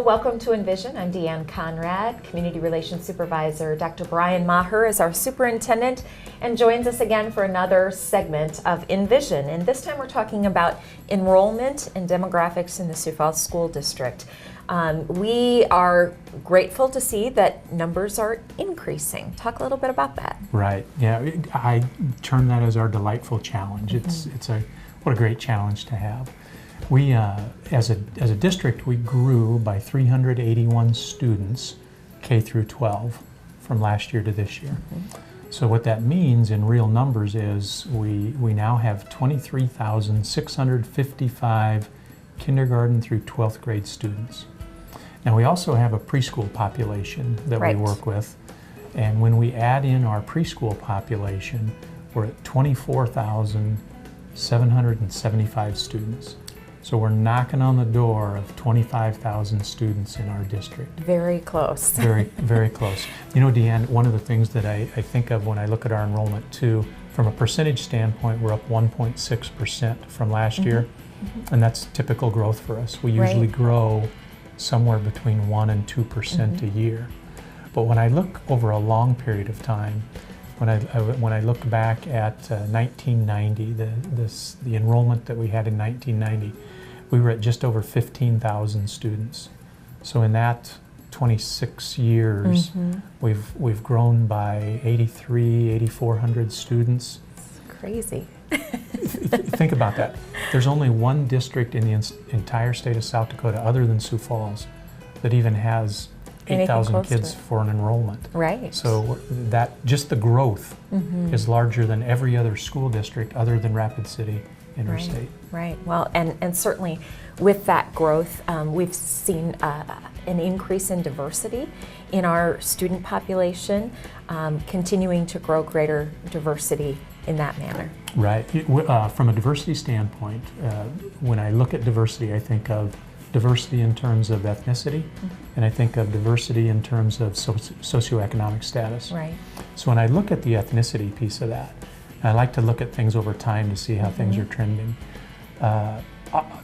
welcome to Envision. I'm Deanne Conrad, Community Relations Supervisor. Dr. Brian Maher is our superintendent and joins us again for another segment of Envision. And this time we're talking about enrollment and demographics in the Sioux Falls School District. We are grateful to see that numbers are increasing. Talk a little bit about that. Right. Yeah, I term that as our delightful challenge. What a great challenge to have. We, as a district, we grew by 381 students, K through 12, from last year to this year. So what that means in real numbers is we now have 23,655 kindergarten through 12th grade students. Now we also have a preschool population that we work with, and when we add in our preschool population, we're at 24,775 students. So we're knocking on the door of 25,000 students in our district. Very close. Very, very close. You know, Deanne, one of the things that I think of when I look at our enrollment too, from a percentage standpoint, we're up 1.6% from last year, and that's typical growth for us. We usually grow somewhere between 1 and 2% a year. But when I look over a long period of time, when I look back at 1990, the enrollment that we had in 1990, we were at just over 15,000 students. So in that 26 years, we've grown by 8,400 students. It's crazy. Think about that. There's only one district in the entire state of South Dakota, other than Sioux Falls, that even has 8,000 kids for an enrollment. Right. So that just the growth is larger than every other school district other than Rapid City Interstate. Right. Well, and certainly with that growth, we've seen an increase in diversity in our student population, continuing to grow greater diversity in that manner. Right. From a diversity standpoint, when I look at diversity, I think of diversity in terms of ethnicity, and I think of diversity in terms of socioeconomic status. Right. So when I look at the ethnicity piece of that, I like to look at things over time to see how things are trending. I'll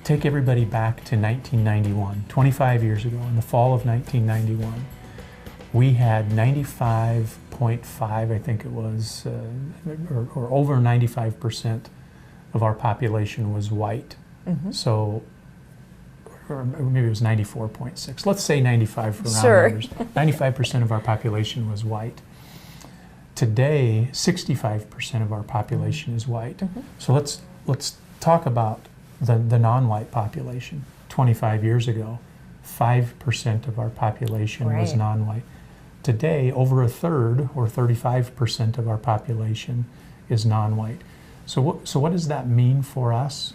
take everybody back to 1991, 25 years ago, in the fall of 1991. We had 95.5, I think it was, or over 95% of our population was white. So, or maybe it was 94.6. Let's say 95 for round numbers. 95% of our population was white. Today, 65% of our population is white. So let's talk about the non-white population. 25 years ago, 5% of our population was non-white. Today, over a third, or 35% of our population, is non-white. So what does that mean for us?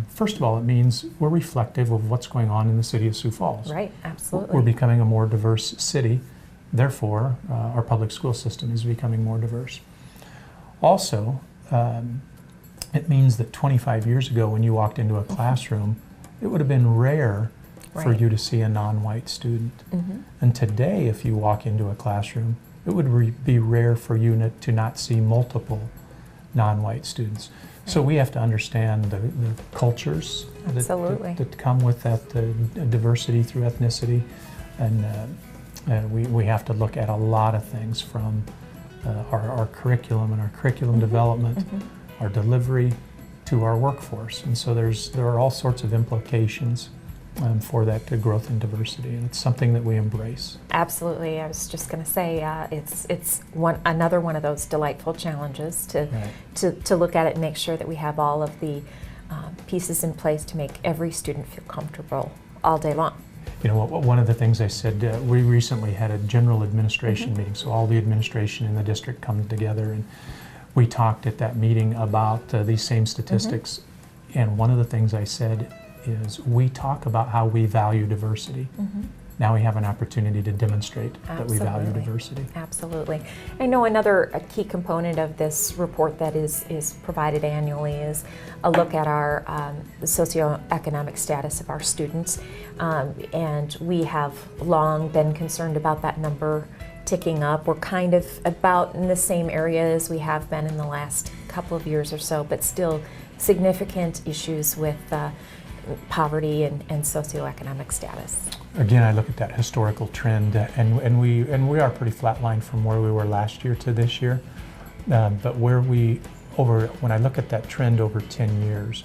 First of all, it means we're reflective of what's going on in the city of Sioux Falls. Right, absolutely. We're becoming a more diverse city. Therefore, our public school system is becoming more diverse. Also, it means that 25 years ago, when you walked into a classroom, it would have been rare for you to see a non-white student. And today, if you walk into a classroom, it would be rare for you to not see multiple non-white students. So we have to understand the cultures that come with that diversity through ethnicity, and we have to look at a lot of things from our curriculum and our curriculum development, our delivery, to our workforce. And so there are all sorts of implications for that growth and diversity, and it's something that we embrace. Absolutely. I was just going to say it's another one of those delightful challenges to look at it and make sure that we have all of the pieces in place to make every student feel comfortable all day long. You know, one of the things I said, we recently had a general administration meeting, so all the administration in the district comes together, and we talked at that meeting about these same statistics. And one of the things I said is we talk about how we value diversity. Now we have an opportunity to demonstrate that we value diversity. Absolutely. I know another key component of this report that is provided annually is a look at our the socioeconomic status of our students. And we have long been concerned about that number ticking up. We're kind of about in the same area as we have been in the last couple of years or so, but still significant issues with poverty and socioeconomic status? Again, I look at that historical trend, and we are pretty flatlined from where we were last year to this year. But when I look at that trend over 10 years,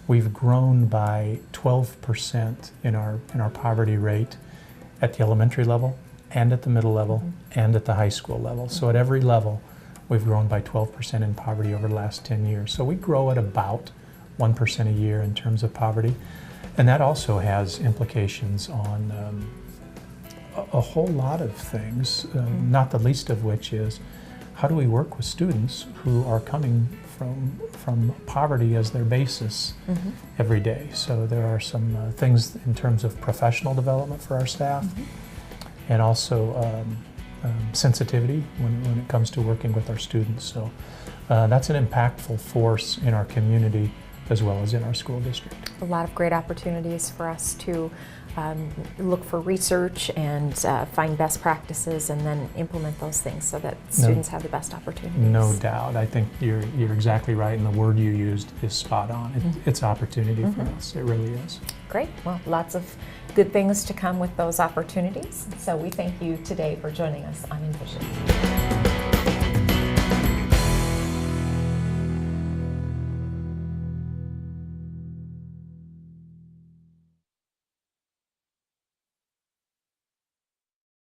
we've grown by 12% in our poverty rate at the elementary level, and at the middle level, and at the high school level. So at every level, we've grown by 12% in poverty over the last 10 years. So we grow at about 1% a year in terms of poverty. And that also has implications on a whole lot of things, not the least of which is, how do we work with students who are coming from poverty as their basis every day? So there are some things in terms of professional development for our staff, and also sensitivity when it comes to working with our students. So that's an impactful force in our community as well as in our school district. A lot of great opportunities for us to look for research and find best practices and then implement those things so that students have the best opportunities. No doubt. I think you're exactly right, and the word you used is spot on. It's opportunity for us. It really is. Great. Well, lots of good things to come with those opportunities. So we thank you today for joining us on Envision.